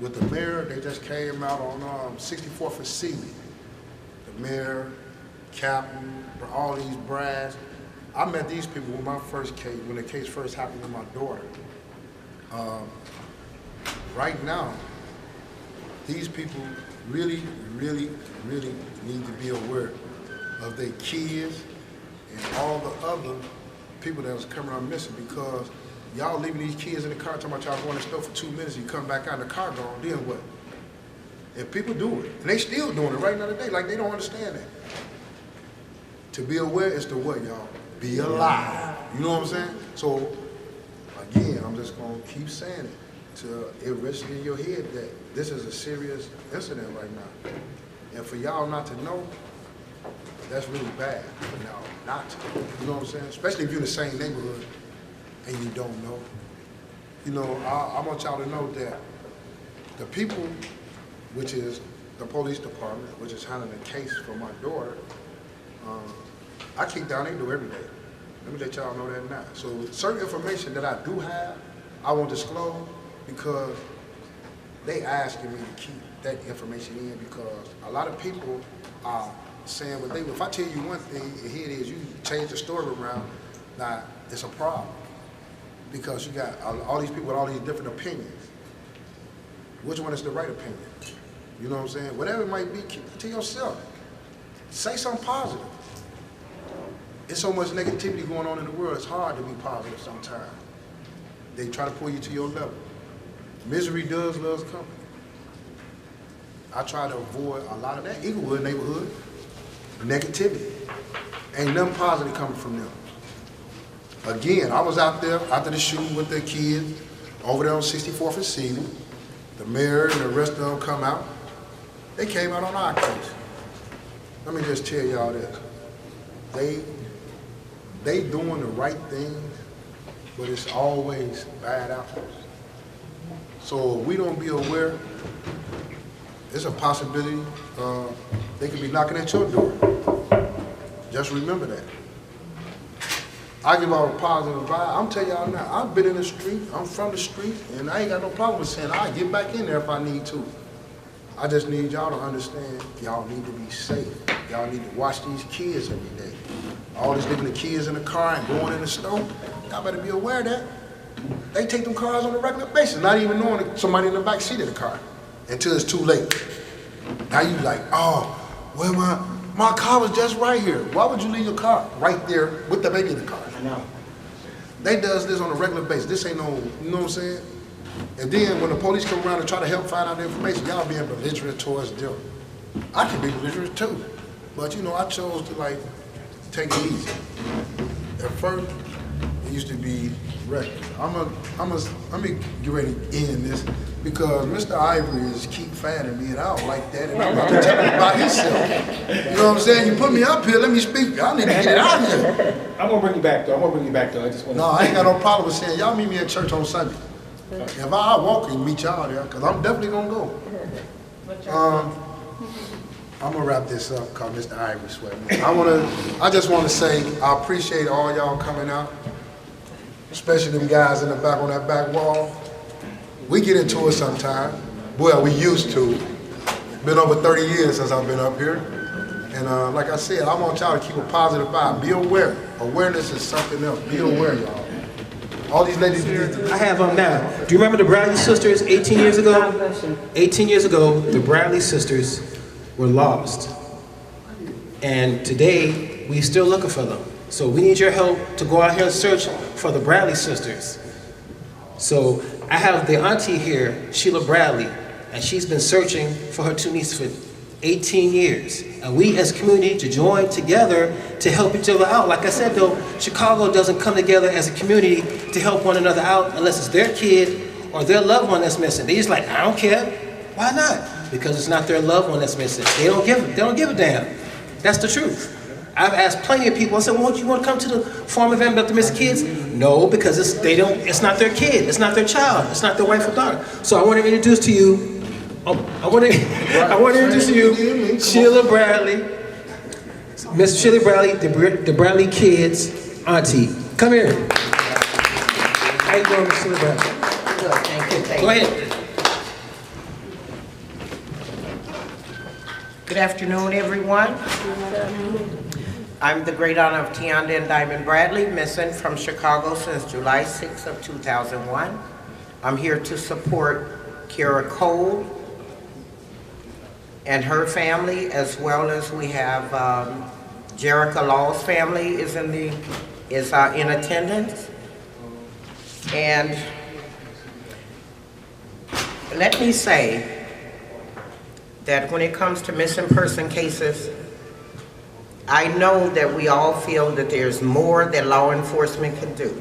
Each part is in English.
with the mayor. They just came out on 64th and Seeley. The mayor, captain, all these brass. I met these people when my first case, when the case first happened with my daughter. Right now, these people really, really, really need to be aware of their kids and all the other people that was coming out missing, because y'all leaving these kids in the car talking about y'all going to the store for 2 minutes, you come back out and the car gone, then what? And people do it, and they still doing it right now today, like they don't understand that. To be aware is to what, y'all? Be alive. You know what I'm saying? So, again, I'm just gonna keep saying it till it register in your head that this is a serious incident right now. And for y'all not to know, that's really bad for y'all not to. You know what I'm saying? Especially if you're in the same neighborhood and you don't know. You know, I want y'all to know that the people, which is the police department, which is handling the case for my daughter, I keep down their door every day. Let me let y'all know that now. So certain information that I do have, I won't disclose because they asking me to keep that information in, because a lot of people are saying, well, if I tell you one thing, and here it is, you change the story around, now it's a problem. Because you got all these people with all these different opinions. Which one is the right opinion? You know what I'm saying? Whatever it might be, keep it to yourself. Say something positive. There's so much negativity going on in the world, it's hard to be positive sometimes. They try to pull you to your level. Misery does loves company. I try to avoid a lot of that Eaglewood neighborhood negativity. Ain't nothing positive coming from them. Again, I was out there after the shooting with the kids over there on 64th and Seeley. The mayor and the rest of them come out. They came out on our case. Let me just tell y'all this. They doing the right thing, but it's always bad apples. So if we don't be aware, it's a possibility they could be knocking at your door. Just remember that. I give out a positive vibe. I'm telling y'all now, I've been in the street, I'm from the street, and I ain't got no problem with saying I'll get back in there if I need to. I just need y'all to understand, y'all need to be safe. Y'all need to watch these kids every day. All these leaving the kids in the car and going in the store, y'all better be aware of that. They take them cars on a regular basis, not even knowing that somebody in the back seat of the car, until it's too late. Now you like, oh, well, my car was just right here. Why would you leave your car right there with the baby in the car? I know. They does this on a regular basis. This ain't no, you know what I'm saying? And then when the police come around and try to help find out the information, y'all being belligerent towards them. I can be belligerent too, but you know, I chose to like take it easy. At first, it used to be reckless. Let me get ready to end this, because Mr. Ivory is keep fanning me, and I don't like that, and I'm about to tell him about himself. You know what I'm saying? You put me up here, let me speak. I need to get it out here. I'm gonna bring you back, though. I just want to. No, I ain't got no problem with saying, y'all meet me at church on Sunday. If I walk and meet y'all there, because I'm definitely gonna go. I'm gonna wrap this up because Mr. Ivory sweating. I just want to say I appreciate all y'all coming out, especially them guys in the back on that back wall. We get into it sometimes. Well, we used to. Been over 30 years since I've been up here. And like I said, I want y'all to keep a positive vibe. Be aware. Awareness is something else. Be aware, y'all. All these ladies. I have them now. Do you remember the Bradley sisters 18 years ago? 18 years ago, the Bradley sisters were lost. And today, we're still looking for them. So we need your help to go out here and search for the Bradley sisters. So I have the auntie here, Sheila Bradley, and she's been searching for her two nieces for 18 years. And we as a community to join together to help each other out. Like I said though, Chicago doesn't come together as a community to help one another out unless it's their kid or their loved one that's missing. They just like, I don't care. Why not? Because it's not their loved one that's missing. They don't give a damn. That's the truth. I've asked plenty of people, I said, well, you want to come to the farm event about the missing kids? No, because it's not their kid, it's not their child, it's not their wife or daughter. So I want to introduce to you, Sheila Bradley, Miss Sheila Bradley, the Bradley kids' auntie. Come here. How you doing, Miss Sheila Bradley? Good, thank you. Go ahead. afternoon, everyone. I'm the great honor of Tianda and Diamond Bradley, missing from Chicago since July 6th of 2001. I'm here to support Kierra Cole and her family, as well as we have Jerica Law's family is in attendance. And let me say that when it comes to missing person cases, I know that we all feel that there's more that law enforcement can do.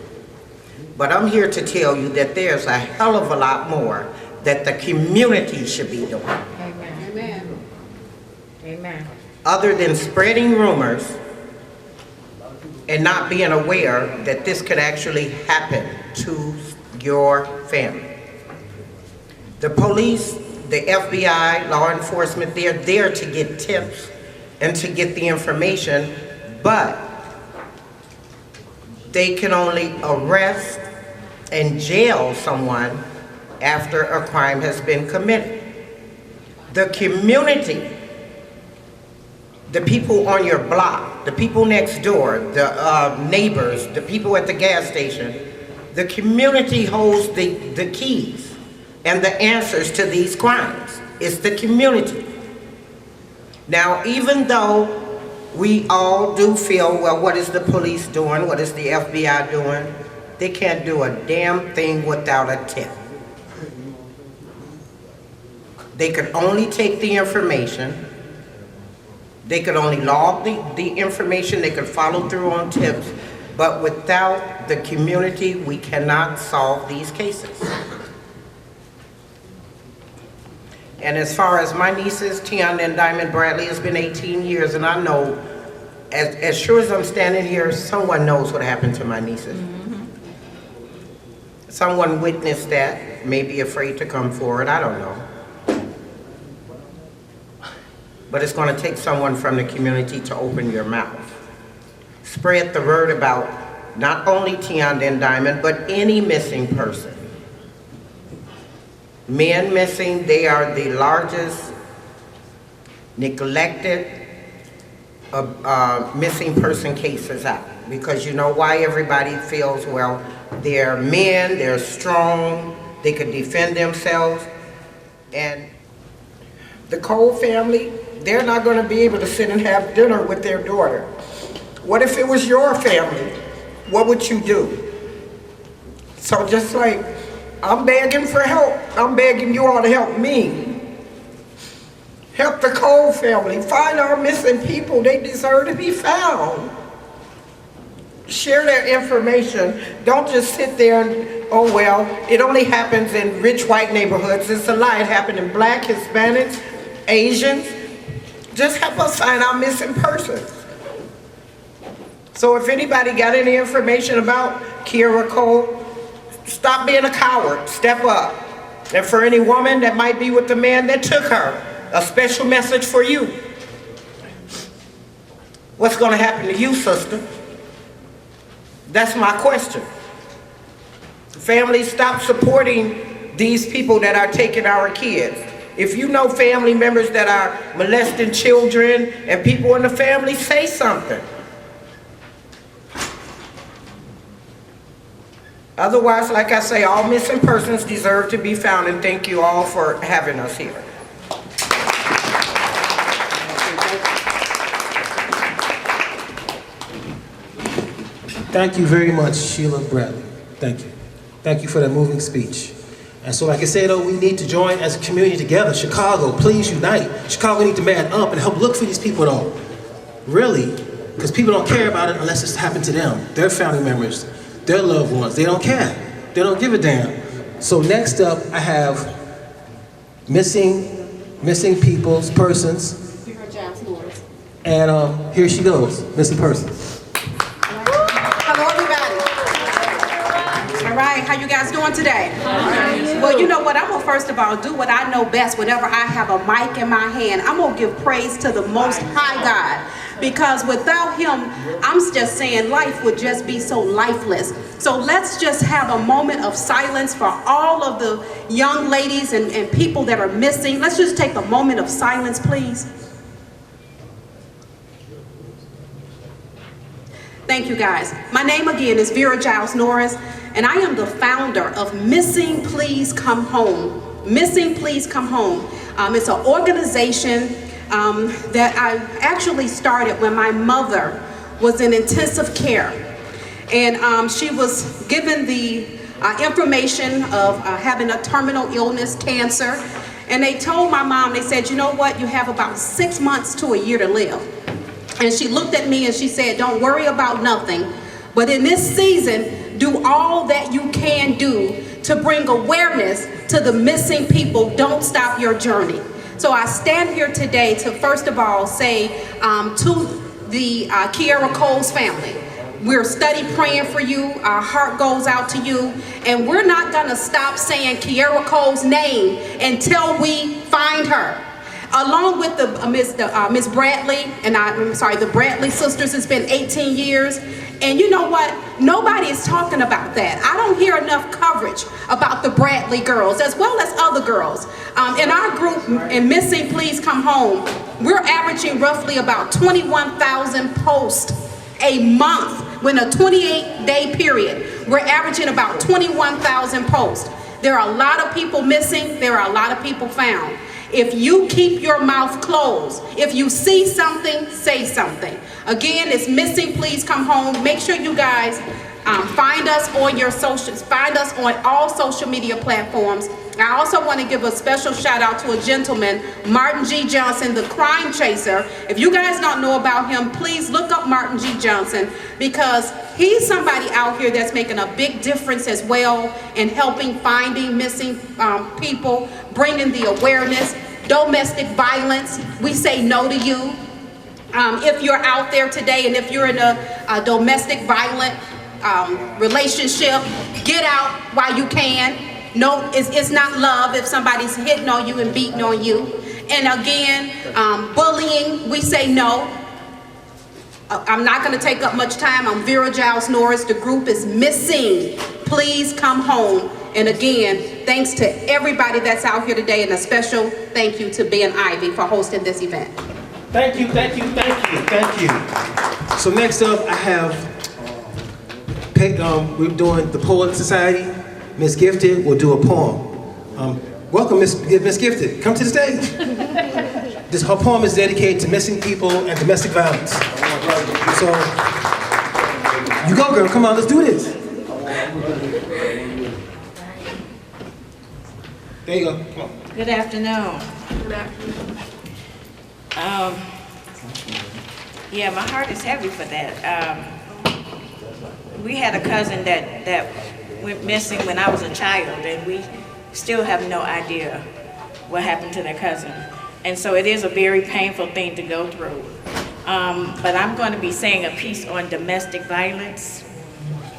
But I'm here to tell you that there's a hell of a lot more that the community should be doing. Amen. Amen. Amen. Other than spreading rumors and not being aware that this could actually happen to your family. The police, the FBI, law enforcement, they're there to get tips and to get the information, but they can only arrest and jail someone after a crime has been committed. The community, the people on your block, the people next door, the neighbors, the people at the gas station, the community holds the keys and the answers to these crimes. It's the community. Now, even though we all do feel, well, what is the police doing? What is the FBI doing? They can't do a damn thing without a tip. They could only take the information. They could only log the information. They could follow through on tips. But without the community, we cannot solve these cases. And as far as my nieces, Tianda and Diamond Bradley, it's been 18 years, and I know, as sure as I'm standing here, someone knows what happened to my nieces. Mm-hmm. Someone witnessed that, may be afraid to come forward, I don't know. But it's going to take someone from the community to open your mouth. Spread the word about not only Tianda and Diamond, but any missing person. Men missing, they are the largest neglected missing person cases out. Because you know why? Everybody feels, well, they're men, they're strong, they can defend themselves. And the Cole family, they're not going to be able to sit and have dinner with their daughter. What if it was your family? What would you do? So just like I'm begging for help, I'm begging you all to help me. Help the Cole family. Find our missing people. They deserve to be found. Share their information. Don't just sit there and, oh well, it only happens in rich white neighborhoods. It's a lie. It happened in black, Hispanics, Asians. Just help us find our missing persons. So if anybody got any information about Kierra Cole, stop being a coward, step up. And for any woman that might be with the man that took her, a special message for you. What's going to happen to you, sister? That's my question. Families, stop supporting these people that are taking our kids. If you know family members that are molesting children and people in the family, say something. Otherwise, like I say, all missing persons deserve to be found, and thank you all for having us here. Thank you very much, Sheila Bradley. Thank you. Thank you for that moving speech. And so like I said, though, we need to join as a community together. Chicago, please unite. Chicago need to man up and help look for these people, though. Really, because people don't care about it unless it's happened to them, their family members, their loved ones. They don't care. They don't give a damn. So next up, I have missing persons. And here she goes, missing persons. Hello, everybody. All right, how you guys doing today? Well, you know what? I'm gonna first of all do what I know best. Whenever I have a mic in my hand, I'm gonna give praise to the Most High God. Because without him, I'm just saying life would just be so lifeless. So let's just have a moment of silence for all of the young ladies and people that are missing. Let's just take a moment of silence, please. Thank you, guys. My name again is Vera Giles Norris, and I am the founder of Missing Please Come Home. Missing Please Come Home. It's an organization that I actually started when my mother was in intensive care. And she was given the information of having a terminal illness, cancer. And they told my mom, they said, you know what, you have about 6 months to a year to live. And she looked at me and she said, don't worry about nothing, but in this season, do all that you can do to bring awareness to the missing people. Don't stop your journey. So I stand here today to first of all say to the Kierra Cole's family, we're steady praying for you. Our heart goes out to you. And we're not gonna stop saying Kierra Cole's name until we find her. Along with the Miss Bradley, and the Bradley sisters, it's been 18 years. And you know what? Nobody is talking about that. I don't hear enough coverage about the Bradley girls, as well as other girls. In our group, in Missing Please Come Home, we're averaging roughly about 21,000 posts a month. When a 28-day period, we're averaging about 21,000 posts. There are a lot of people missing. There are a lot of people found. If you keep your mouth closed, if you see something, say something. Again, it's Missing Please Come Home. Make sure you guys find us on your socials, find us on all social media platforms. I also want to give a special shout out to a gentleman, Martin G. Johnson, the crime chaser. If you guys don't know about him, please look up Martin G. Johnson, because he's somebody out here that's making a big difference as well in helping finding missing people, bringing the awareness. Domestic violence, we say no to you. If you're out there today and if you're in a domestic violent relationship, get out while you can. No, it's not love if somebody's hitting on you and beating on you. And again, bullying, we say no. I'm not going to take up much time. I'm Vera Giles Norris. The group is Missing Please Come Home. And again, thanks to everybody that's out here today, and a special thank you to Ben Ivy for hosting this event. Thank you, thank you, thank you, thank you. So next up, I have, we're doing the Poet Society. Miss Gifted will do a poem. Welcome, Miss Gifted. Come to the stage. Her poem is dedicated to missing people and domestic violence. So, you go, girl. Come on, let's do this. There you go. Come on. Good afternoon. Good afternoon. Yeah, my heart is heavy for that. We had a cousin that went missing when I was a child, and we still have no idea what happened to their cousin. And so it is a very painful thing to go through. But I'm going to be saying a piece on domestic violence,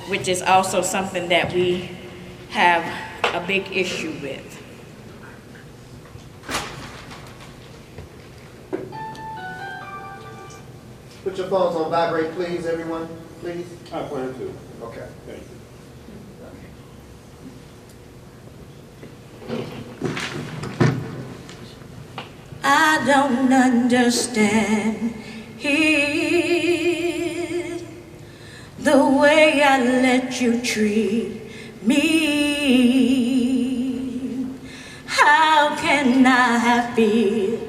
which is also something that we have a big issue with. Put your phones on vibrate, please, everyone, please. I plan to. Okay. Thank you. I don't understand it, the way I let you treat me. How can I have feelings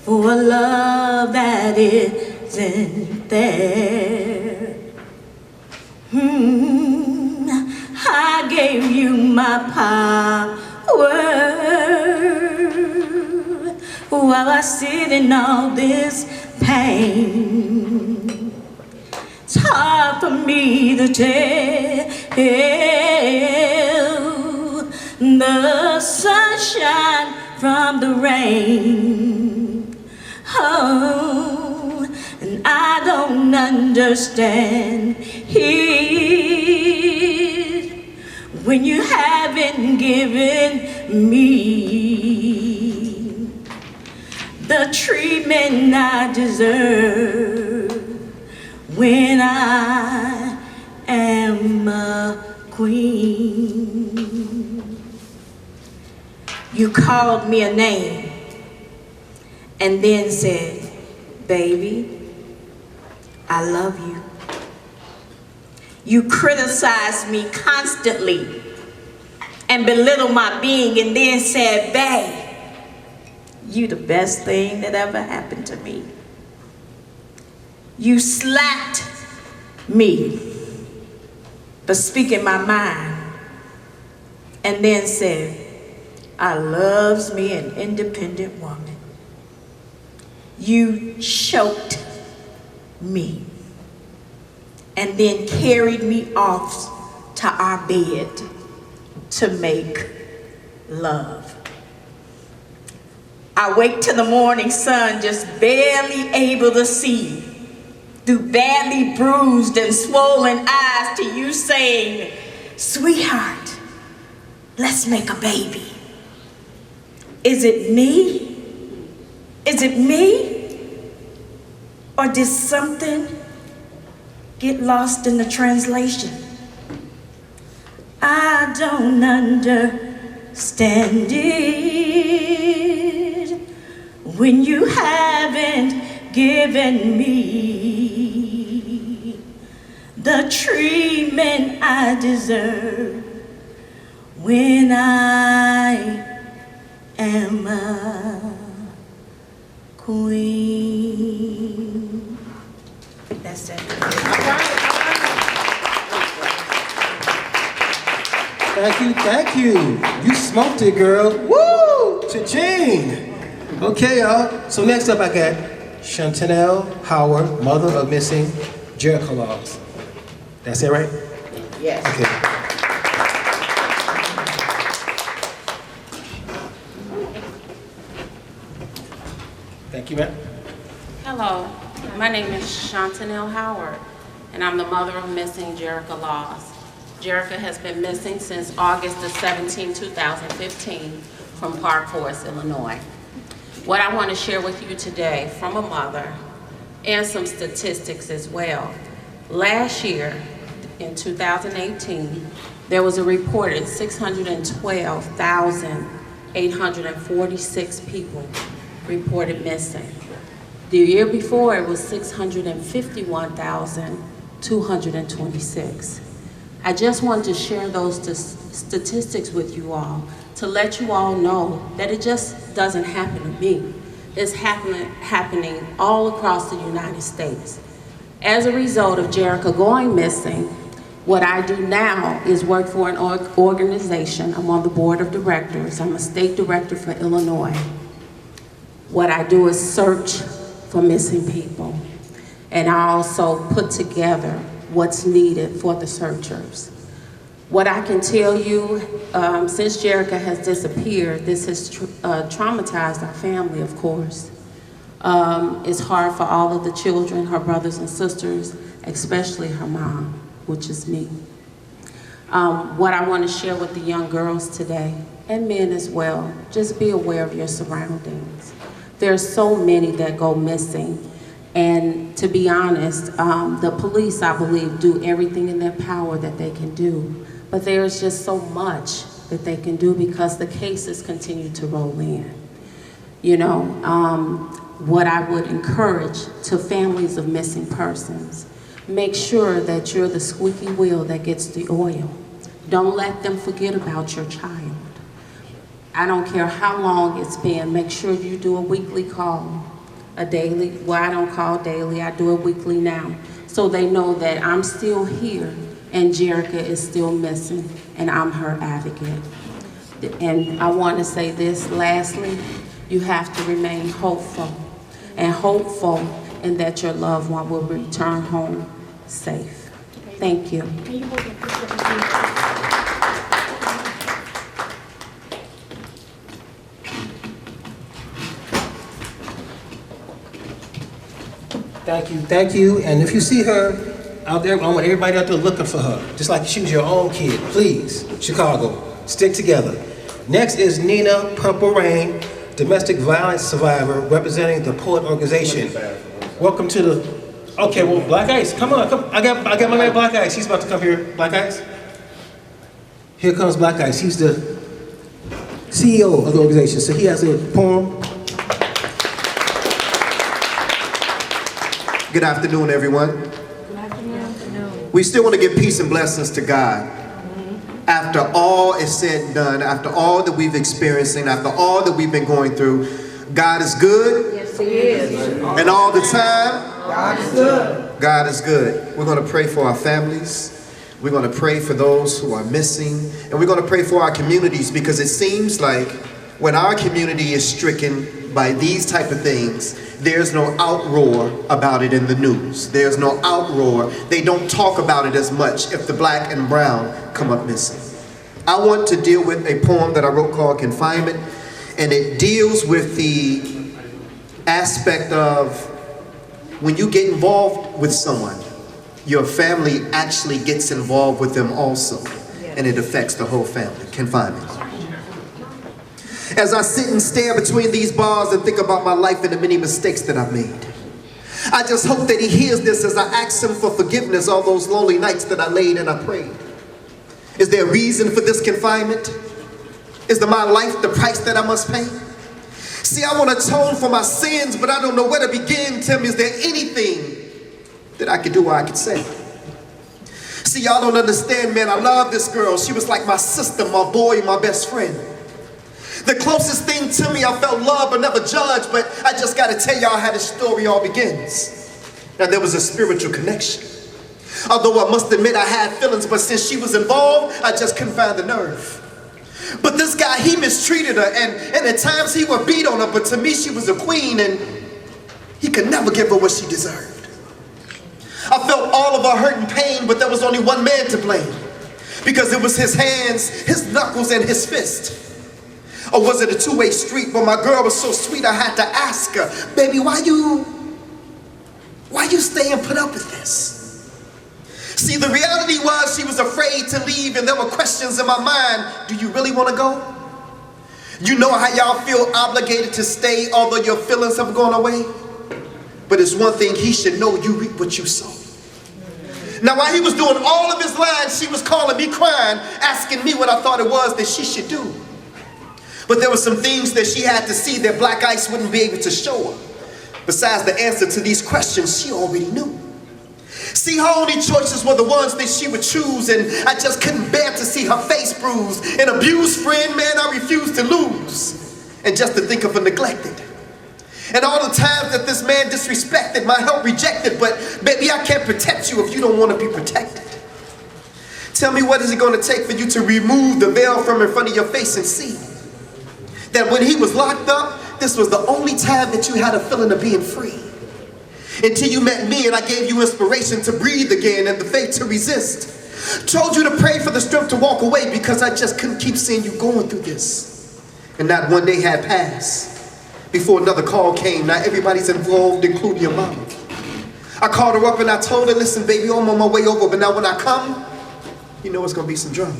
for a love that isn't there? I gave you my power while I sit in all this pain. It's hard for me to tell the sunshine from the rain. Oh, and I don't understand it when you haven't given me the treatment I deserve when I am a queen. You called me a name and then said, baby, I love you. You criticize me constantly and belittle my being and then said, babe, you the best thing that ever happened to me. You slapped me for speaking my mind and then said, I loves me an independent woman. You choked me and then carried me off to our bed to make love. I wake to the morning sun just barely able to see through badly bruised and swollen eyes to you saying, sweetheart, let's make a baby. Is it me? Is it me? Or did something get lost in the translation? I don't understand it when you haven't given me the treatment I deserve when I am a queen. That's it. Thank you. You smoked it, girl. Woo! Cha-ching! Okay, y'all. So next up I got Chantanelle Howard, mother of missing Jericho Laws. That's it, right? Yes. Okay. Thank you, ma'am. Hello, my name is Chantanelle Howard, and I'm the mother of missing Jericho Laws. Jericho has been missing since August the 17, 2015 from Park Forest, Illinois. What I want to share with you today from a mother and some statistics as well. Last year, in 2018, there was a reported 612,846 people reported missing. The year before, it was 651,226. I just wanted to share those statistics with you all to let you all know that it just doesn't happen to me. It's happening all across the United States. As a result of Jericho going missing, what I do now is work for an organization. I'm on the board of directors. I'm a state director for Illinois. What I do is search for missing people. And I also put together what's needed for the searchers. What I can tell you, since Jericho has disappeared, this has traumatized our family, of course. It's hard for all of the children, her brothers and sisters, especially her mom, which is me. What I want to share with the young girls today, and men as well, just be aware of your surroundings. There's so many that go missing. And to be honest, the police, I believe, do everything in their power that they can do. But there's just so much that they can do because the cases continue to roll in. You know, what I would encourage to families of missing persons, make sure that you're the squeaky wheel that gets the oil. Don't let them forget about your child. I don't care how long it's been, make sure you do a weekly call. A daily, well, I don't call daily, I do it weekly now. So they know that I'm still here and Jericho is still missing and I'm her advocate. And I want to say this lastly, you have to remain hopeful and hopeful in that your loved one will return home safe. Thank you. Thank you. And if you see her out there, I want everybody out there looking for her, just like she was your own kid. Please, Chicago, stick together. Next is Nina Purple Rain, domestic violence survivor, representing the Poet Organization. Welcome to the. Okay, well, Black Ice, come on, come. I got my man Black Ice. He's about to come here. Black Ice. Here comes Black Ice. He's the CEO of the organization, so he has a poem. Good afternoon, everyone. Good afternoon. We still want to give peace and blessings to God. After all is said and done, after all that we've experienced, and after all that we've been going through, God is good. Yes, He is. And all the time, God is good. God is good. We're going to pray for our families. We're going to pray for those who are missing. And we're going to pray for our communities, because it seems like when our community is stricken by these type of things, there's no outroar about it in the news. There's no outroar. They don't talk about it as much if the black and brown come up missing. I want to deal with a poem that I wrote called Confinement, and it deals with the aspect of when you get involved with someone, your family actually gets involved with them also, and it affects the whole family. Confinement. As I sit and stare between these bars and think about my life and the many mistakes that I've made, I just hope that he hears this as I ask him for forgiveness all those lonely nights that I laid and I prayed. Is there a reason for this confinement? Is my life the price that I must pay? See, I want to atone for my sins, but I don't know where to begin. Tell me, is there anything that I could do or I could say? See, y'all don't understand, man. I love this girl. She was like my sister, my boy, my best friend. The closest thing to me, I felt love but never judged, but I just got to tell y'all how this story all begins. Now, there was a spiritual connection. Although I must admit I had feelings, but since she was involved, I just couldn't find the nerve. But this guy, he mistreated her, and at times he would beat on her, but to me she was a queen, and he could never give her what she deserved. I felt all of her hurt and pain, but there was only one man to blame, because it was his hands, his knuckles, and his fist. Or was it a two-way street? But my girl was so sweet I had to ask her, baby, why you stay and put up with this? See, the reality was she was afraid to leave, and there were questions in my mind. Do you really want to go? You know how y'all feel obligated to stay although your feelings have gone away? But it's one thing he should know, you reap what you sow. Now, while he was doing all of his lines, she was calling me crying, asking me what I thought it was that she should do. But there were some things that she had to see that black ice wouldn't be able to show her. Besides the answer to these questions she already knew. See, her only choices were the ones that she would choose, and I just couldn't bear to see her face bruised. An abused friend, man, I refused to lose. And just to think of her neglected. And all the times that this man disrespected, my help rejected, but baby, I can't protect you if you don't want to be protected. Tell me, what is it going to take for you to remove the veil from in front of your face and see that when he was locked up, this was the only time that you had a feeling of being free. Until you met me and I gave you inspiration to breathe again and the faith to resist. Told you to pray for the strength to walk away because I just couldn't keep seeing you going through this. And not one day had passed before another call came. Now everybody's involved, including your mama. I called her up and I told her, listen baby, I'm on my way over, but now when I come, you know it's gonna be some drama.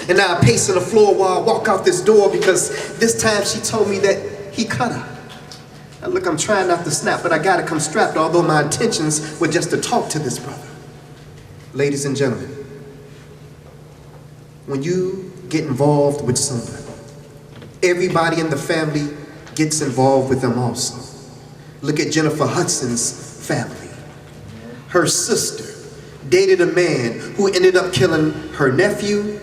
And now I pace on the floor while I walk out this door, because this time she told me that he cut her. Now look, I'm trying not to snap, but I gotta come strapped, although my intentions were just to talk to this brother. Ladies and gentlemen, when you get involved with someone, everybody in the family gets involved with them also. Look at Jennifer Hudson's family. Her sister dated a man who ended up killing her nephew,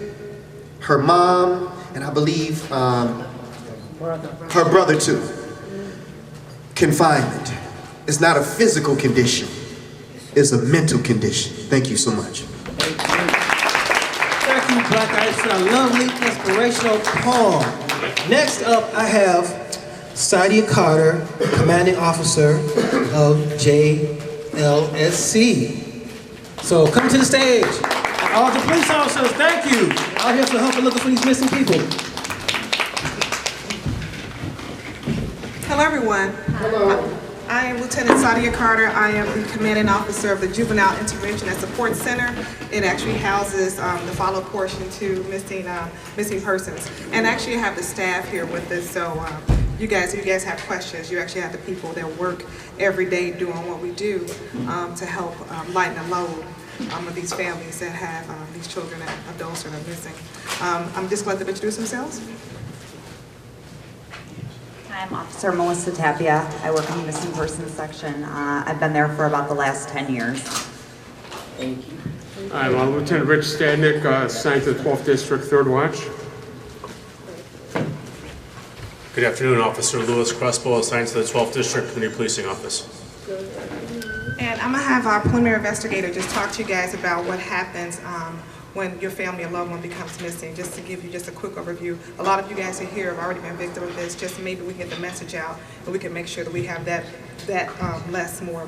her mom, and I believe her brother too. Confinement is not a physical condition, it's a mental condition. Thank you so much. Thank you, Black Ice, for a lovely inspirational poem. Next up, I have Sadia Carter, Commanding Officer of JLSC. So come to the stage. All the police officers, thank you. Out here for help and looking for these missing people. Hello, everyone. Hello. I am Lieutenant Sadia Carter. I am the Commanding Officer of the Juvenile Intervention and Support Center. It actually houses the follow-up portion to missing persons. And actually I have the staff here with us, so if you guys have questions, you actually have the people that work every day doing what we do to help lighten the load of these families that have these children and adults that are missing. I'm just glad to introduce themselves. Hi, I'm Officer Melissa Tapia. I work in the missing persons section. I've been there for about the last 10 years. Thank you. I'm Lieutenant Rich Stadnick, assigned to the 12th District, 3rd Watch. Good afternoon, Officer Louis Crespo, assigned to the 12th District Community Policing Office. And I'm gonna have our preliminary investigator just talk to you guys about what happens when your family or loved one becomes missing, just to give you just a quick overview. A lot of you guys are here have already been victim of this, just maybe we get the message out and we can make sure that we have that more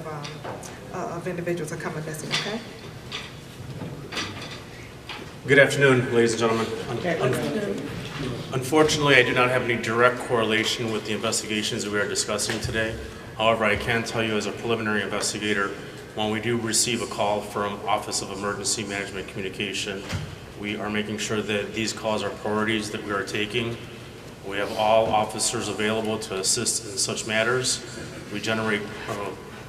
of individuals are coming missing, okay? Good afternoon, ladies and gentlemen. Unfortunately, I do not have any direct correlation with the investigations that we are discussing today. However, I can tell you as a preliminary investigator, when we do receive a call from Office of Emergency Management Communication, we are making sure that these calls are priorities that we are taking. We have all officers available to assist in such matters. We generate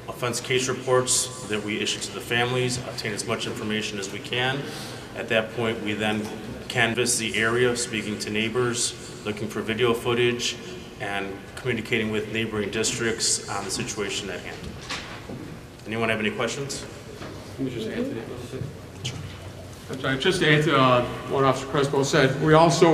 offense case reports that we issue to the families, obtain as much information as we can. At that point, we then canvass the area, speaking to neighbors, looking for video footage, and communicating with neighboring districts on the situation at hand. Anyone have any questions? Let me just add to that a little bit. I'm sorry, just to add to what Officer Crespo said, we also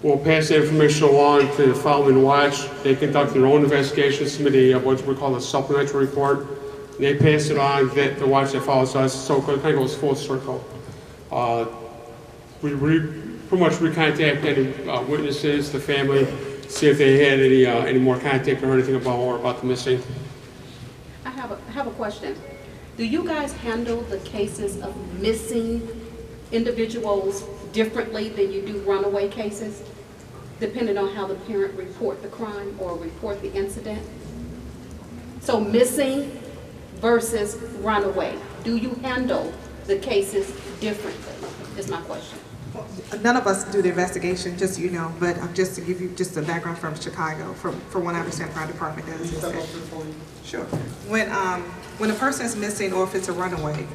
will pass that information along to the following watch. They conduct their own investigation, submit what we call a supplementary report, and they pass it on to the watch that follows us, so it kind of goes full circle. We pretty much recontact any witnesses, the family, see if they had any more contact or anything about the missing. I have a question. Do you guys handle the cases of missing individuals differently than you do runaway cases, depending on how the parent report the crime or report the incident? So missing versus runaway, do you handle the cases differently, is my question. None of us do the investigation, just so you know, but just to give you just the background from Chicago, from what I understand our department does. Is that, sure. When a person is missing or if it's a runaway,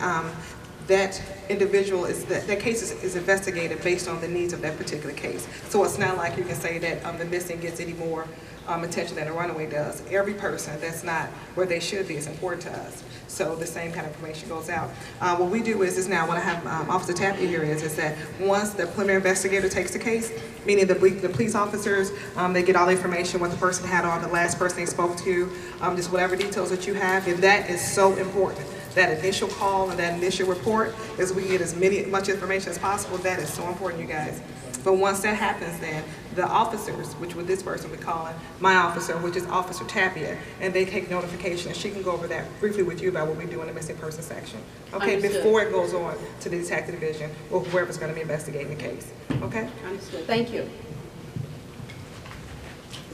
that individual that case is investigated based on the needs of that particular case. So it's not like you can say that the missing gets any more attention than a runaway does. Every person that's not where they should be is important to us. So the same kind of information goes out. What we do is now, when I have Officer Tapia here, is that once the preliminary investigator takes the case, meaning the police officers, they get all the information, what the person had on, the last person they spoke to, just whatever details that you have, and that is so important. That initial call and that initial report is we get as much information as possible. That is so important, you guys. But once that happens, then the officers, which with this person we call it my officer, which is Officer Tapia, and they take notification, and she can go over that briefly with you about what we do in the missing person section. Okay, Understood. Before it goes on to the detective division or whoever's going to be investigating the case. Okay. Understood. Thank you.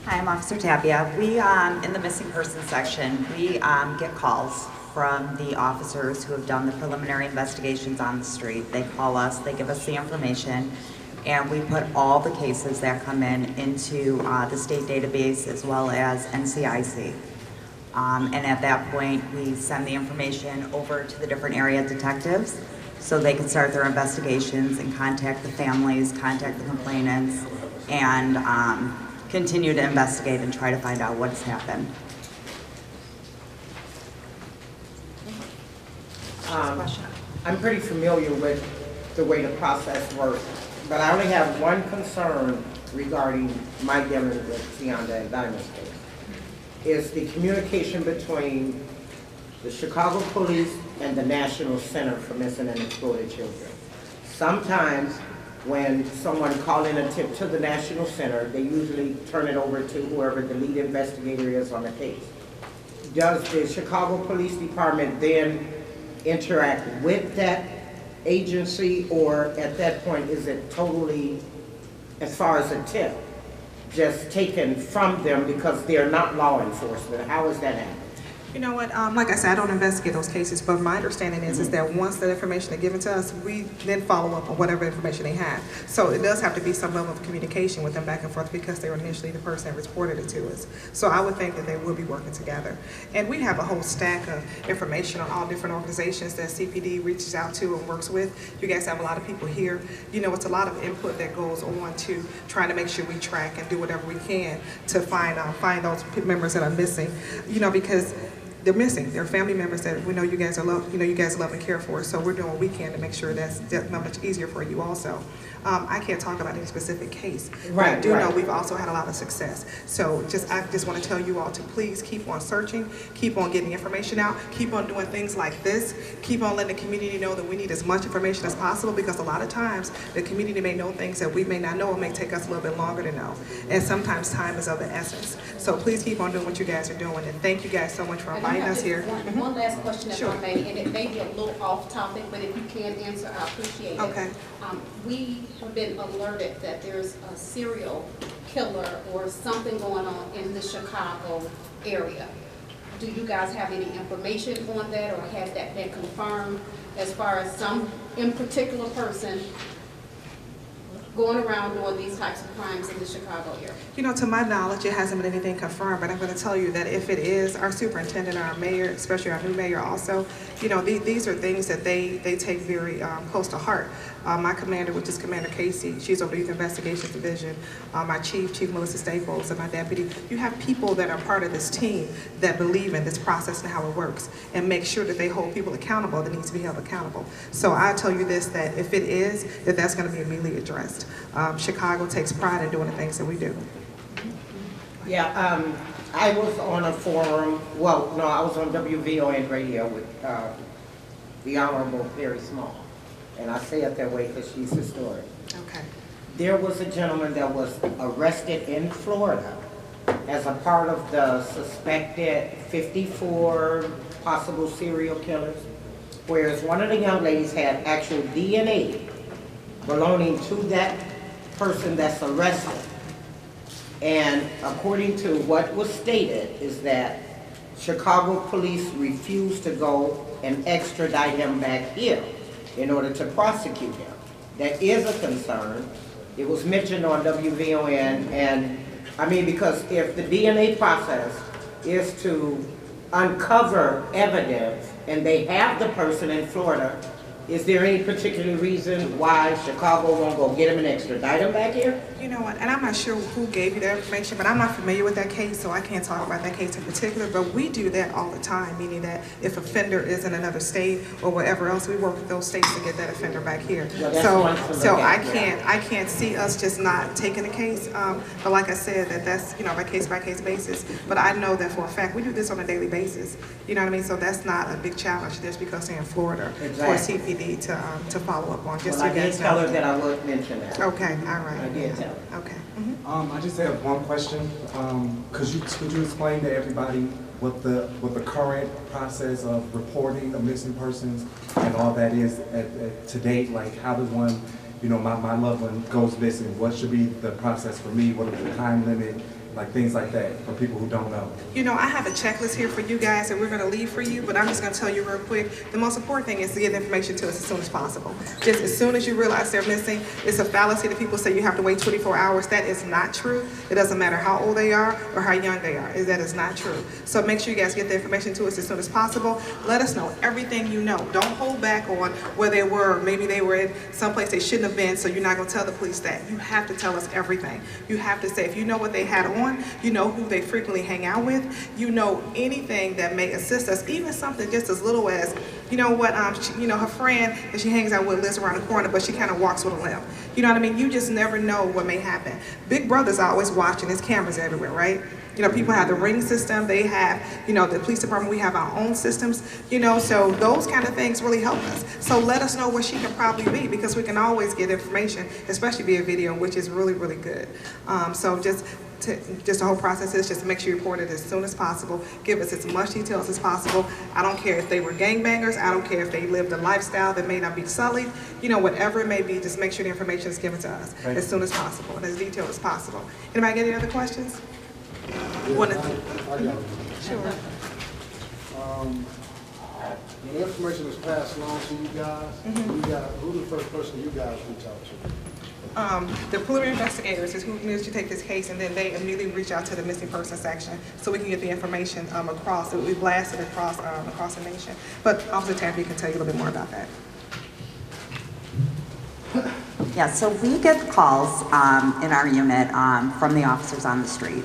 Hi, I'm Officer Tapia. We, in the missing persons section, we get calls from the officers who have done the preliminary investigations on the street. They call us, they give us the information, and we put all the cases that come in into the state database as well as NCIC. And at that point, we send the information over to the different area detectives so they can start their investigations and contact the families, contact the complainants, and continue to investigate and try to find out what's happened. I'm pretty familiar with the way the process works, but I only have one concern regarding my dealing with Tianda and Diamond's case. Is the communication between the Chicago Police and the National Center for Missing and Exploited Children. Sometimes when someone calls in a tip to the National Center, they usually turn it over to whoever the lead investigator is on the case. Does the Chicago Police Department then interact with that agency, or at that point is it totally, as far as a tip, just taken from them because they're not law enforcement? How is that happening? You know what, like I said, I don't investigate those cases, but my understanding is that once that information is given to us, we then follow up on whatever information they have. So it does have to be some level of communication with them back and forth because they were initially the person that reported it to us. So I would think that they will be working together. And we have a whole stack of information on all different organizations that CPD reaches out to and works with. You guys have a lot of people here. You know, it's a lot of input that goes on to trying to make sure we track and do whatever we can to find those members that are missing. You know, because they're missing. They're family members that we know you guys are love and care for. So we're doing what we can to make sure that's much easier for you also. I can't talk about any specific case, but I do know we've also had a lot of success. So I just want to tell you all to please keep on searching, keep on getting information out, keep on doing things like this, keep on letting the community know that we need as much information as possible, because a lot of times the community may know things that we may not know. It may take us a little bit longer to know, and sometimes time is of the essence. So please keep on doing what you guys are doing, and thank you guys so much for inviting us here. One last question, if Sure. I may, and it may be a little off topic, but if you can answer, I appreciate it. Okay. We have been alerted that there's a serial killer or something going on in the Chicago area. Do you guys have any information on that, or has that been confirmed as far as some in particular person going around doing these types of crimes in the Chicago area? You know, to my knowledge, it hasn't been anything confirmed, but I'm going to tell you that if it is, our superintendent, our mayor, especially our new mayor also, you know, these are things that they take very close to heart. My commander, which is Commander Casey, she's over the Youth Investigations Division, my Chief Melissa Staples, and my deputy. You have people that are part of this team that believe in this process and how it works, and make sure that they hold people accountable that need to be held accountable. So I tell you this, that if it is, that's going to be immediately addressed. Chicago takes pride in doing the things that we do. Yeah, I was on a forum, well, no, I was on WVON radio with the Honorable Very Small. And I say it that way because she's historic. Okay. There was a gentleman that was arrested in Florida as a part of the suspected 54 possible serial killers, whereas one of the young ladies had actual DNA belonging to that person that's arrested. And according to what was stated is that Chicago police refused to go and extradite him back here in order to prosecute him. That is a concern. It was mentioned on WVON, and I mean, because if the DNA process is to uncover evidence and they have the person in Florida, is there any particular reason why Chicago won't go get him and extradite him back here? You know what, and I'm not sure who gave you that information, but I'm not familiar with that case, so I can't talk about that case in particular, but we do that all the time, meaning that if a offender is in another state or whatever else, we work with those states to get that offender back here. Well, so I can't see us just not taking a case, but like I said, that's, you know, by case basis, but I know that for a fact, we do this on a daily basis, you know what I mean, so that's not a big challenge just because they're in Florida for CPD to follow up on. Just well, I did tell her that I would mention that. Okay, all right. I did tell her. Okay. I just have one question. Could you explain to everybody what the current process of reporting of missing persons and all that is to date? Like, how does one, you know, my loved one goes missing? What should be the process for me? What is the time limit? Like things like that for people who don't know. You know, I have a checklist here for you guys that we're going to leave for you, but I'm just going to tell you real quick. The most important thing is to get the information to us as soon as possible. Just as soon as you realize they're missing, it's a fallacy that people say you have to wait 24 hours. That is not true. It doesn't matter how old they are or how young they are. That is not true. So make sure you guys get the information to us as soon as possible. Let us know everything you know. Don't hold back on where they were. Maybe they were in someplace they shouldn't have been, so you're not going to tell the police that. You have to tell us everything. You have to say, if you know what they had on, you know who they frequently hang out with, you know anything that may assist us, even something just as little as, you know what, her friend that she hangs out with lives around the corner, but she kind of walks with a limp. You know what I mean? You just never know what may happen. Big Brother's always watching. There's cameras everywhere, right? You know, people have the ring system. They have, you know, the police department, we have our own systems, you know, so those kind of things really help us. So let us know where she can probably be, because we can always get information, especially via video, which is really, really good. So just the whole process is just to make sure you report it as soon as possible. Give us as much details as possible. I don't care if they were gangbangers. I don't care if they lived a lifestyle that may not be sullied. You know, whatever it may be, just make sure the information is given to us as soon as possible and as detailed as possible. Anybody get any other questions? Yeah, I got one. Sure. when the information is passed along to you guys, who's the first person you guys reach out to? The preliminary investigators is who needs to take this case, and then they immediately reach out to the missing person section so we can get the information across. So we blast it across the nation. But Officer Taffy can tell you a little bit more about that. Yeah, so we get calls in our unit from the officers on the street.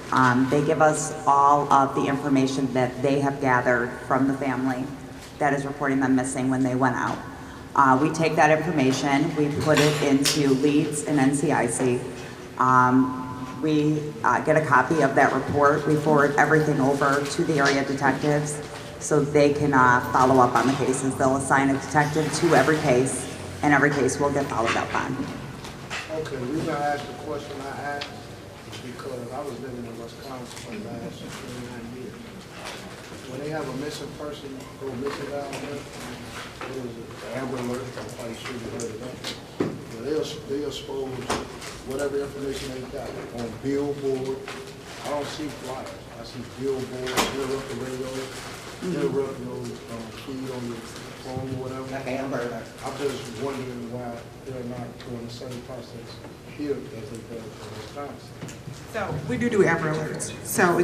They give us all of the information that they have gathered from the family that is reporting them missing when they went out. We take that information, we put it into leads and NCIC. We get a copy of that report. We forward everything over to the area detectives so they can follow up on the cases. They'll assign a detective to every case, and every case will get followed up on. Okay, the reason I asked the question I asked is because I was living in Wisconsin for the last 29 years. When they have a missing person go missing down there, it was an Amber Alert, I'm probably sure you heard of that. They'll expose whatever information they got on billboard. I don't see flyers. I see billboards, interrupt the radio, interrupt your feed on your phone or whatever. Like Amber Alert. I'm just wondering why they're not doing the same process here as they do in Wisconsin. So we do Amber Alerts. So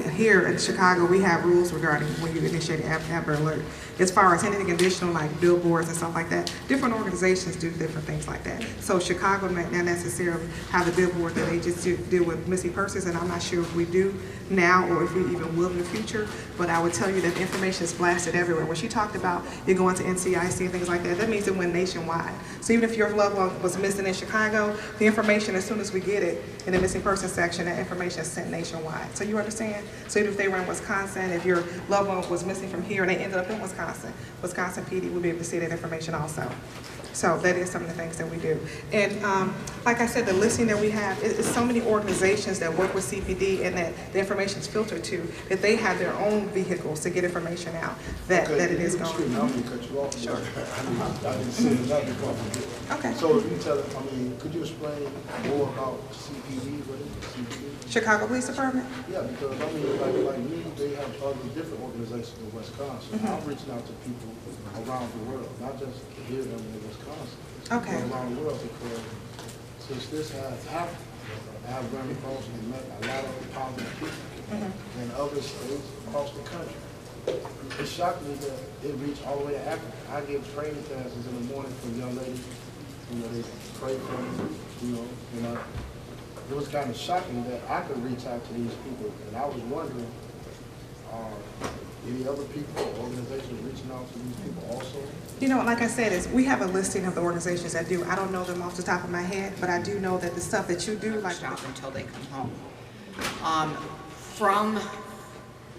here in Chicago, we have rules regarding when you initiate an Amber Alert. As far as anything additional like billboards and stuff like that, different organizations do different things like that. So Chicago may not necessarily have the billboard that they just deal with missing persons, and I'm not sure if we do now or if we even will in the future, but I would tell you that the information is blasted everywhere. When she talked about it going to NCIC and things like that, that means it went nationwide. So even if your loved one was missing in Chicago, the information, as soon as we get it in the missing person section, that information is sent nationwide. So you understand? So even if they were in Wisconsin, if your loved one was missing from here and they ended up in Wisconsin PD will be able to see that information also. So that is some of the things that we do. And like I said, the listing that we have is so many organizations that work with CPD and that the information is filtered to, that they have their own vehicles to get information out that it is going. I'm going to cut you off. Sure. I didn't see it. Okay. So if you could you explain more about CPD? What is CPD? Chicago Police Department? Yeah, because like me, they have other different organizations in Wisconsin. I'm reaching out to people around the world, not just here in Wisconsin. Okay. But around the world, because since this has happened, I have run across and met a lot of positive people in other states across the country. It shocked me that it reached all the way to Africa. I give training classes in the morning for young ladies. They pray for me, it was kind of shocking that I could reach out to these people, and I was wondering, any other people or organizations reaching out to these people also? Like I said, we have a listing of the organizations that do. I don't know them off the top of my head, but I do know that the stuff that you do, like stop until they come home. From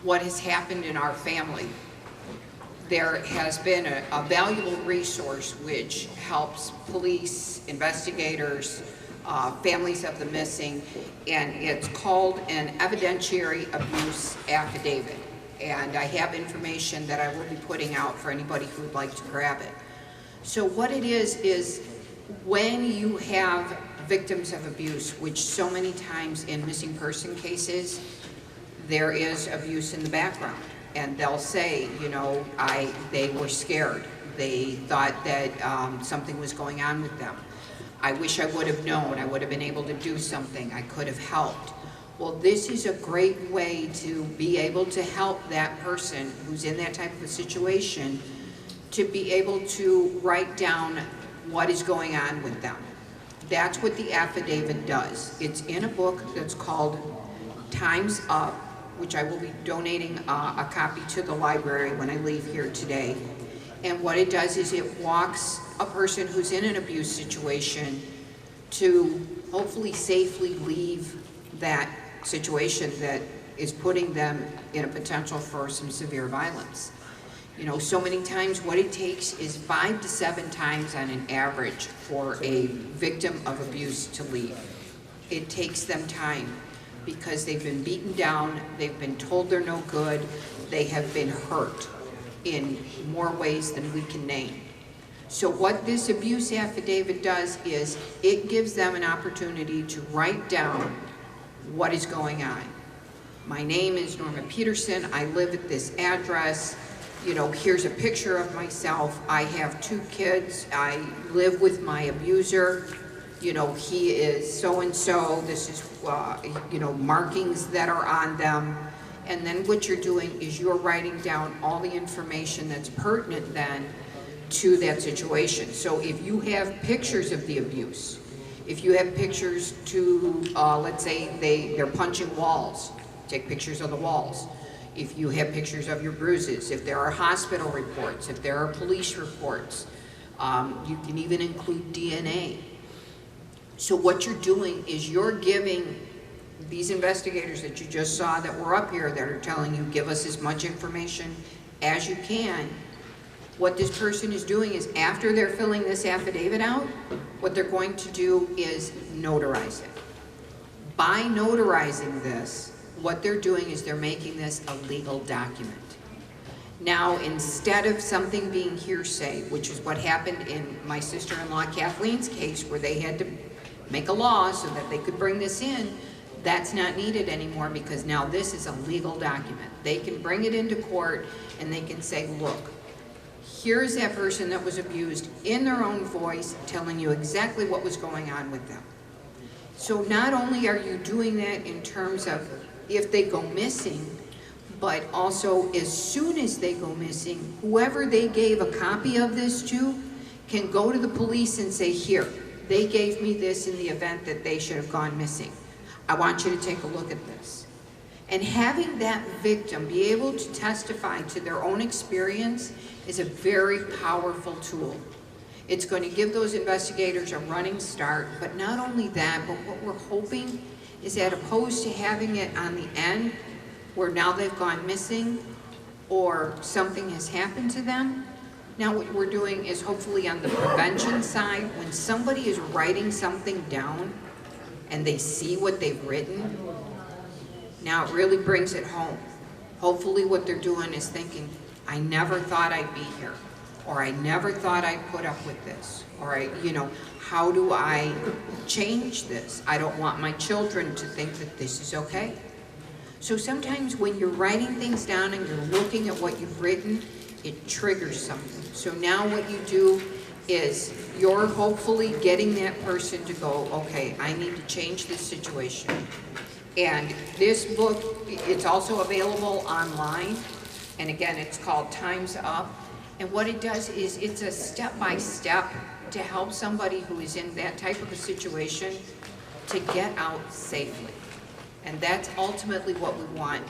what has happened in our family, there has been a valuable resource which helps police, investigators, families of the missing, and it's called an evidentiary abuse affidavit. And I have information that I will be putting out for anybody who would like to grab it. So what it is when you have victims of abuse, which so many times in missing person cases, there is abuse in the background. And they'll say, they were scared. They thought that something was going on with them. I wish I would have known. I would have been able to do something. I could have helped. Well, this is a great way to be able to help that person who's in that type of a situation to be able to write down what is going on with them. That's what the affidavit does. It's in a book that's called Time's Up, which I will be donating a copy to the library when I leave here today. And what it does is it walks a person who's in an abuse situation to hopefully safely leave that situation that is putting them in a potential for some severe violence. So many times what it takes is 5 to 7 times on an average for a victim of abuse to leave. It takes them time because they've been beaten down, they've been told they're no good, they have been hurt in more ways than we can name. So what this abuse affidavit does is it gives them an opportunity to write down what is going on. My name is Norma Peterson. I live at this address. you know, here's a picture of myself. I have 2 kids. I live with my abuser. You know, he is so-and-so. This is, you know, markings that are on them. And then what you're doing is you're writing down all the information that's pertinent then to that situation. So if you have pictures of the abuse, if you have pictures to, let's say they're punching walls, take pictures of the walls. If you have pictures of your bruises, if there are hospital reports, if there are police reports, you can even include DNA. So what you're doing is you're giving these investigators that you just saw that were up here that are telling you, give us as much information as you can. What this person is doing is after they're filling this affidavit out, what they're going to do is notarize it. By notarizing this, what they're doing is they're making this a legal document. Now, instead of something being hearsay, which is what happened in my sister-in-law Kathleen's case, where they had to make a law so that they could bring this in, that's not needed anymore because now this is a legal document. They can bring it into court and they can say, look, here's that person that was abused in their own voice, telling you exactly what was going on with them. So not only are you doing that in terms of if they go missing, but also as soon as they go missing, whoever they gave a copy of this to can go to the police and say, here, they gave me this in the event that they should have gone missing. I want you to take a look at this. And having that victim be able to testify to their own experience is a very powerful tool. It's going to give those investigators a running start, but not only that, but what we're hoping is that opposed to having it on the end where now they've gone missing or something has happened to them, now what we're doing is hopefully on the prevention side, when somebody is writing something down and they see what they've written, now it really brings it home. Hopefully what they're doing is thinking, I never thought I'd be here, or I never thought I'd put up with this, or how do I change this? I don't want my children to think that this is okay. So sometimes when you're writing things down and you're looking at what you've written, it triggers something. So now what you do is you're hopefully getting that person to go, okay, I need to change this situation. And this book, it's also available online. And again, it's called Time's Up. And what it does is it's a step-by-step to help somebody who is in that type of a situation to get out safely. And that's ultimately what we want,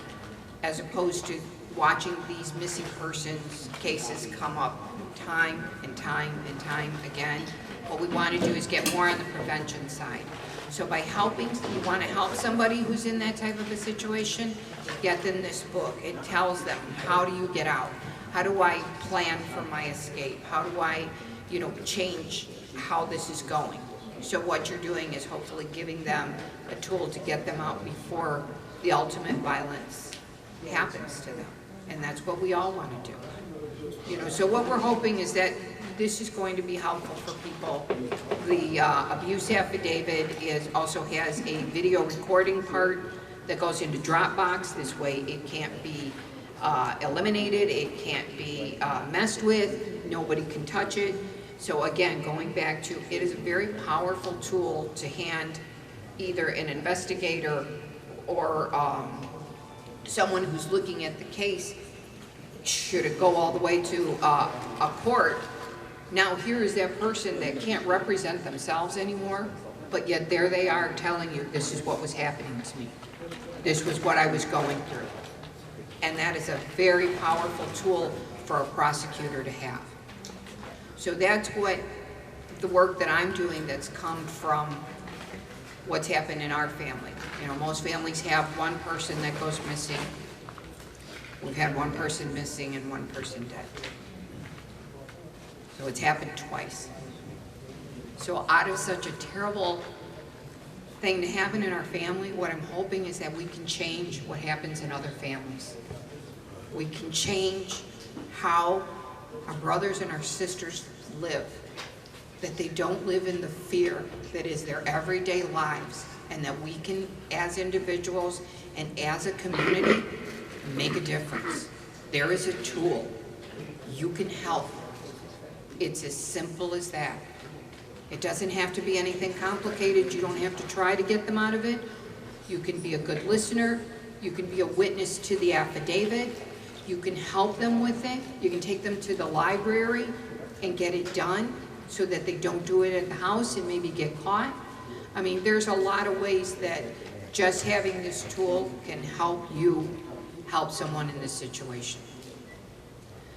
as opposed to watching these missing persons cases come up time and time and time again. What we want to do is get more on the prevention side. So by helping, you want to help somebody who's in that type of a situation, get them this book. It tells them, how do you get out? How do I plan for my escape? How do I, change how this is going? So what you're doing is hopefully giving them a tool to get them out before the ultimate violence happens to them. And that's what we all want to do. So what we're hoping is that this is going to be helpful for people. The abuse affidavit also has a video recording part that goes into Dropbox. This way it can't be eliminated, it can't be messed with, nobody can touch it. So again, going back to, it is a very powerful tool to hand either an investigator or someone who's looking at the case. Should it go all the way to a court, now here is that person that can't represent themselves anymore, but yet there they are telling you, this is what was happening to me. This was what I was going through. And that is a very powerful tool for a prosecutor to have. So that's what the work that I'm doing that's come from what's happened in our family. Most families have one person that goes missing. We've had one person missing and one person dead. So it's happened twice. So out of such a terrible thing to happen in our family, what I'm hoping is that we can change what happens in other families. We can change how our brothers and our sisters live, that they don't live in the fear that is their everyday lives, and that we can, as individuals and as a community, make a difference. There is a tool. you can help. It's as simple as that. It doesn't have to be anything complicated. You don't have to try to get them out of it. You can be a good listener. You can be a witness to the affidavit. You can help them with it. You can take them to the library and get it done so that they don't do it at the house and maybe get caught. I mean, there's a lot of ways that just having this tool can help you help someone in this situation.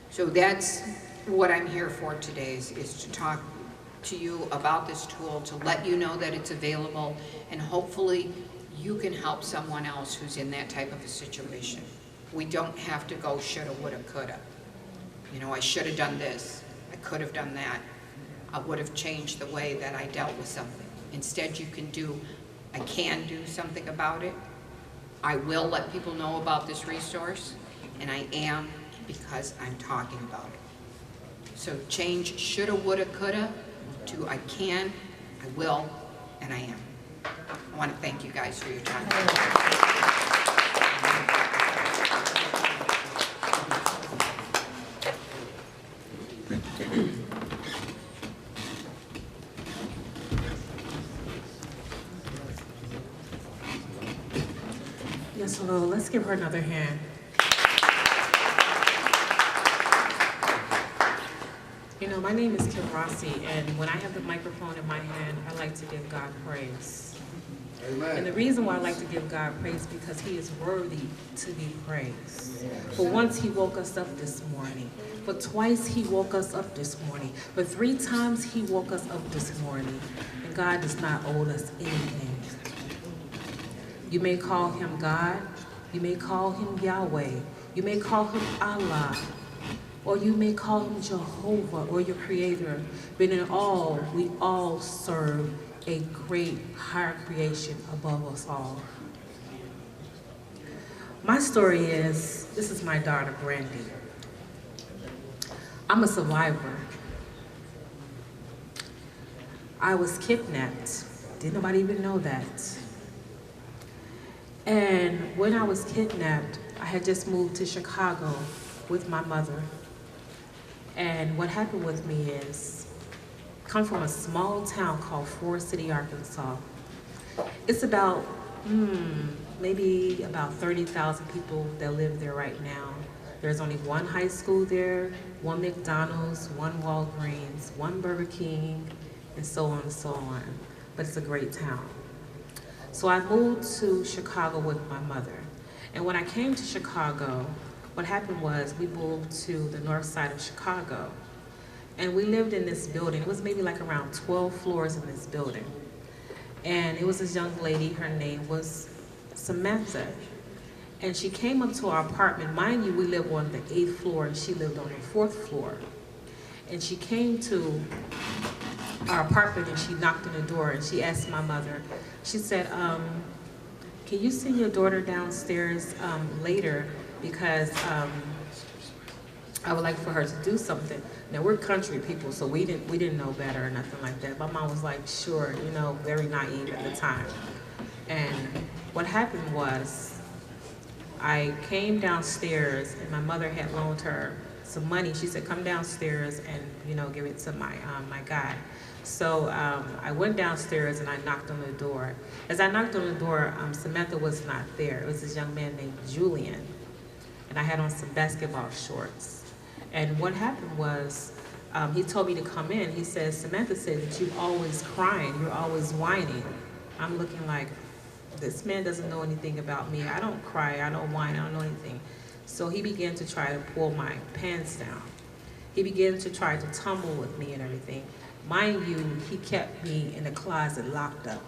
So that's what I'm here for today, is to talk to you about this tool, to let you know that it's available, and hopefully you can help someone else who's in that type of a situation. We don't have to go shoulda, woulda, coulda. You know, I should have done this. I could have done that. I would have changed the way that I dealt with something. Instead, you can do, I can do something about it. I will let people know about this resource, and I am, because I'm talking about it. So change shoulda, woulda, coulda to I can, I will, and I am. I want to thank you guys for your time. Yes, hello. Let's give her another hand. You know, my name is kierra, and when I have the microphone in my hand, I like to give God praise. Amen. And the reason why I like to give God praise because He is worthy to be praised. For once He woke us up this morning. For twice He woke us up this morning. For 3 times He woke us up this morning. And God does not owe us anything. You may call Him God. You may call Him Yahweh. You may call Him Allah. Or you may call Him Jehovah or your Creator. But in all, we all serve a great higher creation above us all. My story is, this is my daughter, Brandy. I'm a survivor. I was kidnapped. Did nobody even know that? And when I was kidnapped, I had just moved to Chicago with my mother. And what happened with me is, I come from a small town called Forest City, Arkansas. It's about, maybe about 30,000 people that live there right now. There's only one high school there, one McDonald's, one Walgreens, one Burger King, and so on and so on. But it's a great town. So I moved to Chicago with my mother. And when I came to Chicago, what happened was we moved to the north side of Chicago. And we lived in this building. It was maybe like around 12 floors in this building. And it was this young lady, her name was Samantha. And she came up to our apartment. Mind you, we live on the 8th floor and she lived on the 4th floor. And she came to our apartment and she knocked on the door and she asked my mother, she said, can you send your daughter downstairs later because I would like for her to do something. Now we're country people, so we didn't know better or nothing like that. My mom was like, sure, you know, very naive at the time. And what happened was, I came downstairs and my mother had loaned her some money. She said, come downstairs and, you know, give it to my guy. So I went downstairs and I knocked on the door. As I knocked on the door, Samantha was not there. It was this young man named Julian. And I had on some basketball shorts. And what happened was, he told me to come in. He says, Samantha said that you're always crying, you're always whining. I'm looking like, this man doesn't know anything about me. I don't cry, I don't whine, I don't know anything. So he began to try to pull my pants down. He began to try to tumble with me and everything. Mind you, he kept me in a closet locked up.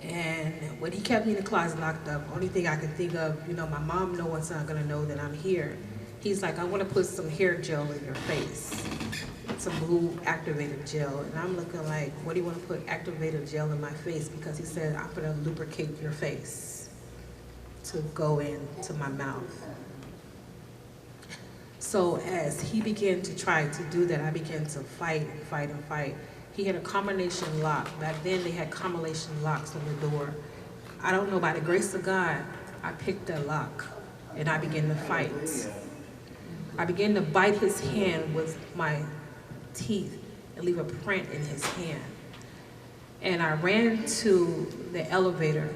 And when he kept me in the closet locked up, only thing I could think of, you know, my mom, no one's not gonna know that I'm here. He's like, I wanna put some hair gel in your face. Some blue activated gel. And I'm looking like, what do you wanna put activated gel in my face? Because he said, I'm gonna lubricate your face to go into my mouth. So as he began to try to do that, I began to fight and fight and fight. He had a combination lock. Back then they had combination locks on the door. I don't know, by the grace of God, I picked that lock and I began to fight. I began to bite his hand with my teeth and leave a print in his hand. And I ran to the elevator,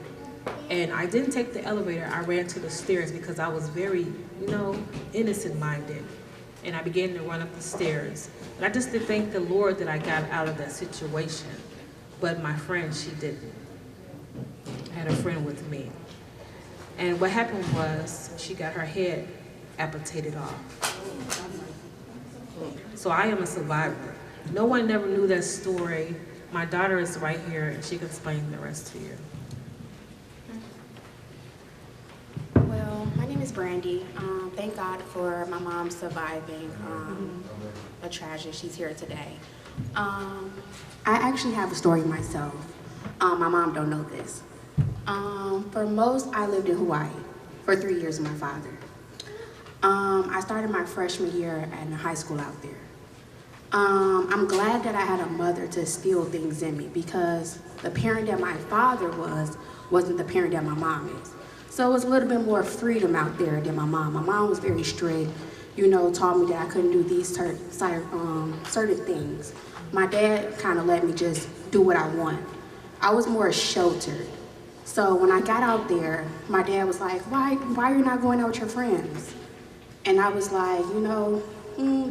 and I didn't take the elevator, I ran to the stairs because I was very, innocent-minded. And I began to run up the stairs. And I just did thank the Lord that I got out of that situation. But my friend, she didn't. I had a friend with me. And what happened was, she got her head amputated off. So I am a survivor. No one never knew that story. My daughter is right here, and she can explain the rest to you. Well, my name is Brandy. Thank God for my mom surviving a tragedy. She's here today. I actually have a story myself. My mom don't know this. For most, I lived in Hawaii for 3 years with my father. I started my freshman year in high school out there. I'm glad that I had a mother to instill things in me, because the parent that my father wasn't the parent that my mom is. So it was a little bit more freedom out there than my mom. My mom was very strict, taught me that I couldn't do these certain things. My dad kind of let me just do what I want. I was more sheltered. So when I got out there, my dad was like, why are you not going out with your friends? And I was like,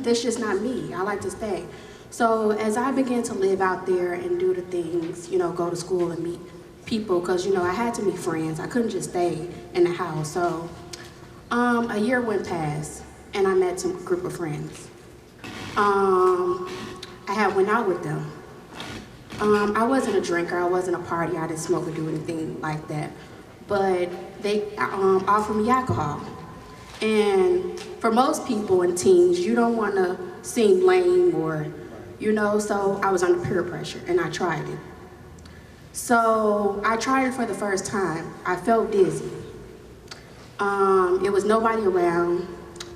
that's just not me. I like to stay. So as I began to live out there and do the things, go to school and meet people, because, I had to meet friends. I couldn't just stay in the house. So a year went past, and I met some group of friends. I had went out with them. I wasn't a drinker. I wasn't a party. I didn't smoke or do anything like that. But they offered me alcohol. And for most people and teens, you don't want to seem lame or, so I was under peer pressure, and I tried it. So I tried it for the first time. I felt dizzy. It was nobody around.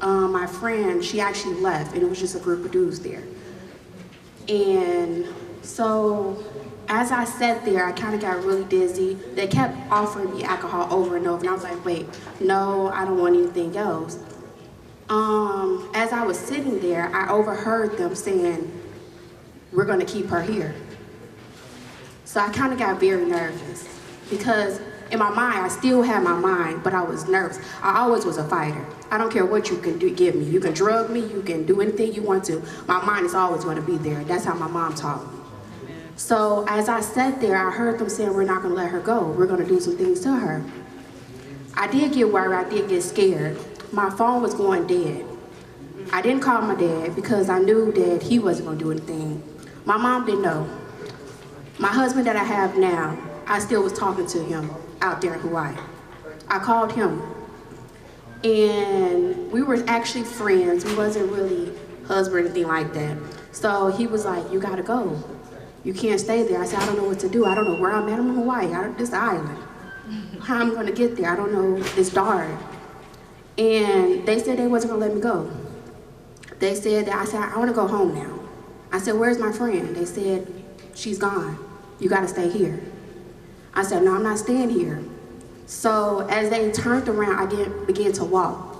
My friend, she actually left, and it was just a group of dudes there. And so as I sat there, I kind of got really dizzy. They kept offering me alcohol over and over, and I was like, wait, no, I don't want anything else. As I was sitting there, I overheard them saying, we're gonna keep her here. So I kind of got very nervous, because in my mind, I still had my mind, but I was nervous. I always was a fighter. I don't care what you can give me. You can drug me, you can do anything you want to. My mind is always gonna be there. That's how my mom taught me. So as I sat there, I heard them saying, we're not gonna let her go. We're gonna do some things to her. I did get worried, I did get scared. My phone was going dead. I didn't call my dad because I knew that he wasn't gonna do anything. My mom didn't know. My husband that I have now, I still was talking to him out there in Hawaii. I called him, and we were actually friends. We wasn't really husband or anything like that. So he was like, you gotta go. You can't stay there. I said, I don't know what to do. I don't know where I'm at. I'm in Hawaii. This island. How I'm gonna get there? I don't know. It's dark. And they said they wasn't gonna let me go. They said that, I said, I wanna go home now. I said, where's my friend? They said, she's gone. You gotta stay here. I said, no, I'm not staying here. So as they turned around, I began to walk.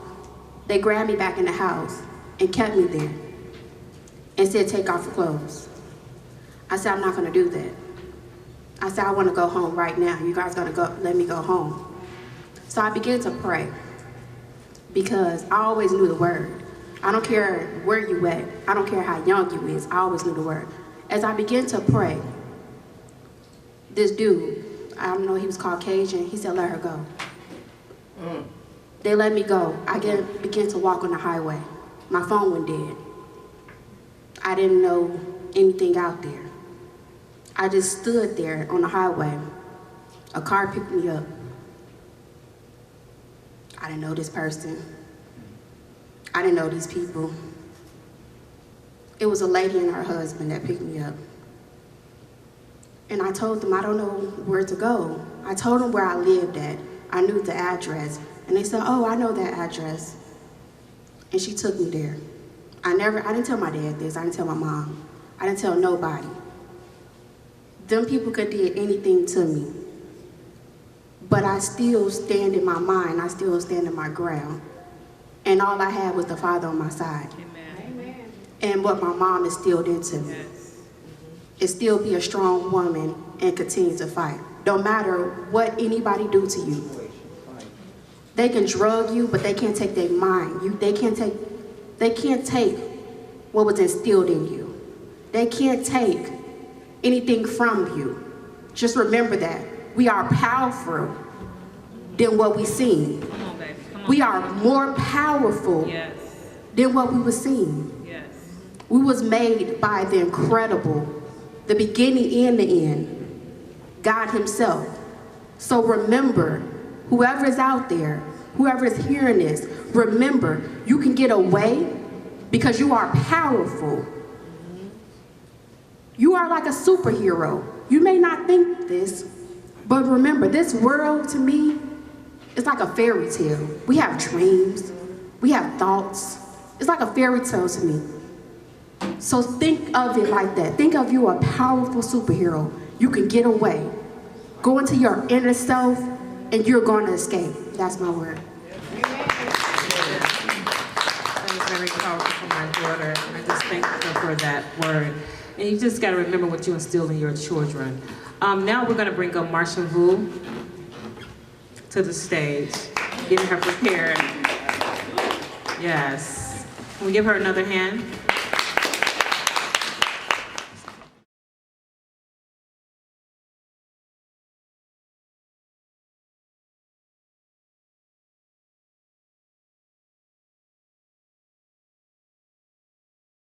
They grabbed me back in the house and kept me there and said, take off your clothes. I said, I'm not gonna do that. I said, I wanna go home right now. You guys gotta let me go home. So I began to pray, because I always knew the word. I don't care where you at. I don't care how young you is. I always knew the word. As I began to pray, this dude, I don't know, he was Caucasian, he said, let her go. They let me go. I began to walk on the highway. My phone went dead. I didn't know anything out there. I just stood there on the highway. A car picked me up. I didn't know this person. I didn't know these people. It was a lady and her husband that picked me up. And I told them I don't know where to go. I told them where I lived at. I knew the address. And they said, oh, I know that address. And she took me there. I didn't tell my dad this. I didn't tell my mom. I didn't tell nobody. Them people could did anything to me. But I still stand in my mind. I still stand in my ground. And all I had was the Father on my side. And what my mom instilled into me is still be a strong woman and continue to fight. No matter what anybody do to you. They can drug you, but they can't take their mind. They can't take what was instilled in you. They can't take anything from you. Just remember that. We are powerful than what we seen. Come on, baby. Come on. We are more powerful than what we were seeing. We was made by the incredible, the beginning and the end, God himself. So remember, whoever is out there, whoever is hearing this, remember, you can get away because you are powerful. You are like a superhero. You may not think this, but remember, this world to me is like a fairy tale. We have dreams, we have thoughts. It's like a fairy tale to me. So think of it like that. Think of you a powerful superhero. You can get away. Go into your inner self and you're going to escape. That's my word. That was very powerful for my daughter, and I just thank her for that word. And you just got to remember what you instill in your children. Now we're going to bring up Marsha Vu to the stage, getting her prepared. Yes. Can we give her another hand?